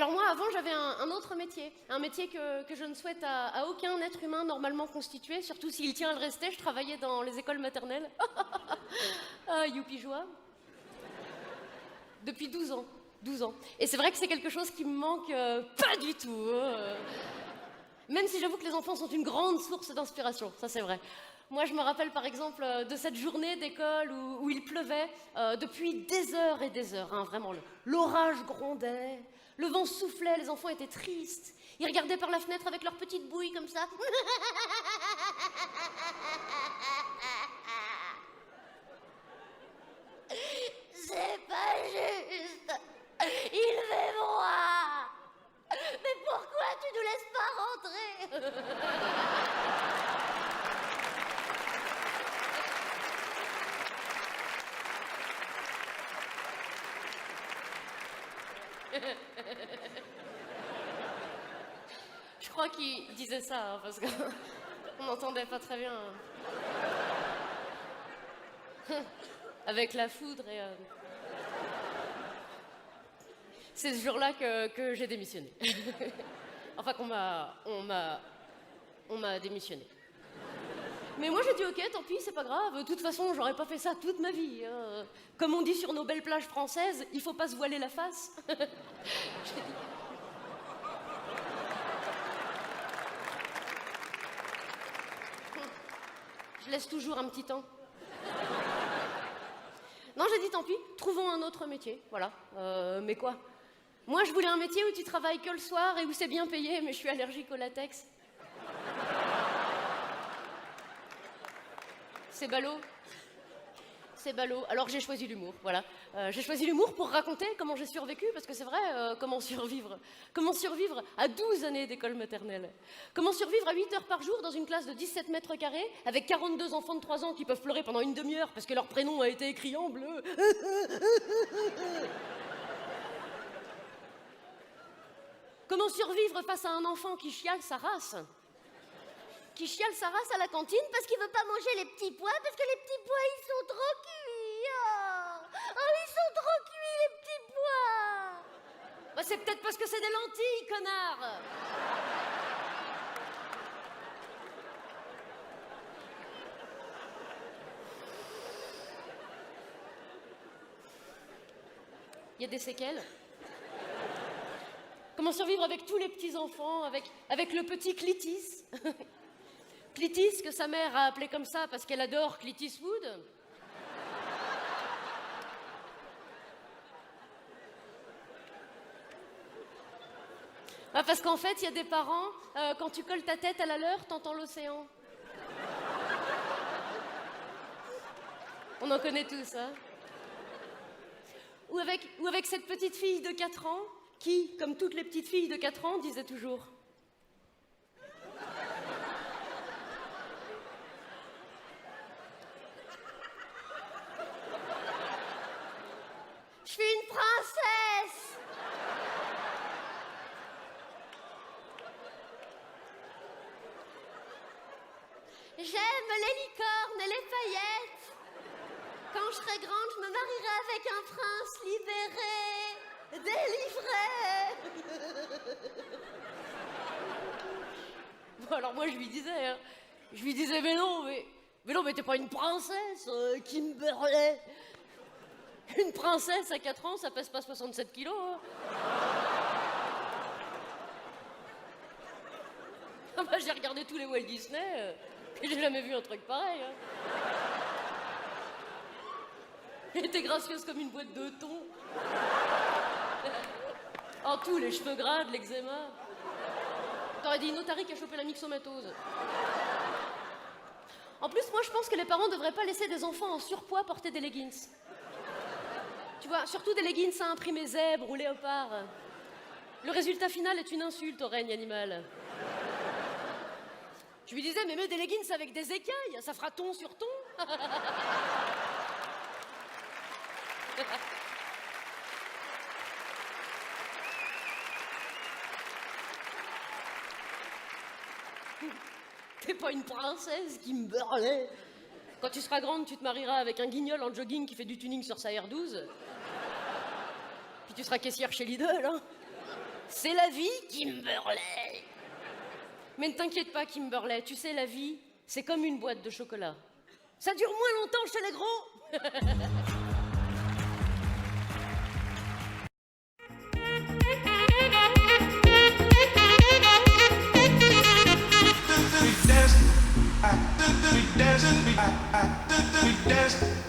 alors moi, avant, j'avais un autre métier. Un métier que je ne souhaite à aucun être humain normalement constitué, surtout s'il tient à le rester. Je travaillais dans les écoles maternelles. Ah, youpi joie. Depuis 12 ans. 12 ans. Et c'est vrai que c'est quelque chose qui me manque pas du tout. Même si j'avoue que les enfants sont une grande source d'inspiration, ça c'est vrai. Moi, je me rappelle par exemple de cette journée d'école où il pleuvait depuis des heures et des heures, hein, vraiment. L'orage grondait, le vent soufflait, les enfants étaient tristes. Ils regardaient par la fenêtre avec leurs petites bouilles comme ça. C'est pas juste. Il fait froid. Mais pourquoi tu nous laisses pas rentrer? Je crois qu'il disait ça, hein, parce qu'on n'entendait pas très bien. Avec la foudre et... C'est ce jour-là que j'ai démissionné. Enfin, on m'a démissionné. Mais moi, j'ai dit, ok, tant pis, c'est pas grave. De toute façon, j'aurais pas fait ça toute ma vie. Comme on dit sur nos belles plages françaises, il faut pas se voiler la face. J'ai dit... Je laisse toujours un petit temps. Non, j'ai dit, tant pis, trouvons un autre métier, voilà. Mais quoi? Moi, je voulais un métier où tu travailles que le soir et où c'est bien payé, mais je suis allergique au latex. C'est ballot. C'est ballot. Alors j'ai choisi l'humour, voilà. J'ai choisi l'humour pour raconter comment j'ai survécu, parce que c'est vrai, comment survivre. Comment survivre à 12 années d'école maternelle. Comment survivre à 8 heures par jour dans une classe de 17 mètres carrés, avec 42 enfants de 3 ans qui peuvent pleurer pendant une demi-heure parce que leur prénom a été écrit en bleu. Comment survivre face à un enfant qui chiale sa race? Qui chiale sa race à la cantine parce qu'il veut pas manger les petits pois, parce que les petits pois, ils sont trop cuits. Oh, ils sont trop cuits, les petits pois. Bah, c'est peut-être parce que c'est des lentilles, connard. Il y a des séquelles. Comment survivre avec tous les petits-enfants, avec le petit Clitis. Clitis, que sa mère a appelé comme ça parce qu'elle adore Clint Eastwood. Ah, parce qu'en fait, il y a des parents, quand tu colles ta tête à la leur, t'entends l'océan. On en connaît tous, hein. Ou avec cette petite fille de 4 ans qui, comme toutes les petites filles de 4 ans, disait toujours... Je suis une princesse. J'aime les licornes et les paillettes. Quand je serai grande, je me marierai avec un prince libéré, délivré. Bon, alors moi, je lui disais, mais non, mais t'es pas une princesse, Kimberley. Une princesse à 4 ans, ça pèse pas 67 kilos. Hein. Ah bah, j'ai regardé tous les Walt Disney, et j'ai jamais vu un truc pareil. Hein. Elle était gracieuse comme une boîte de thon. En tout, les cheveux gras, de l'eczéma. T'aurais dit une otarie qui a chopé la myxomatose. En plus, moi, je pense que les parents devraient pas laisser des enfants en surpoids porter des leggings. Tu vois, surtout des leggings à imprimer zèbre ou léopard. Le résultat final est une insulte au règne animal. Je lui disais, mais mets des leggings avec des écailles, ça fera ton sur ton. T'es pas une princesse qui me beurlait. Quand tu seras grande, tu te marieras avec un guignol en jogging qui fait du tuning sur sa R12. Puis tu seras caissière chez Lidl, hein. C'est la vie, Kimberley. Mais ne t'inquiète pas, Kimberley, tu sais, la vie, c'est comme une boîte de chocolat. Ça dure moins longtemps chez les gros. We dance.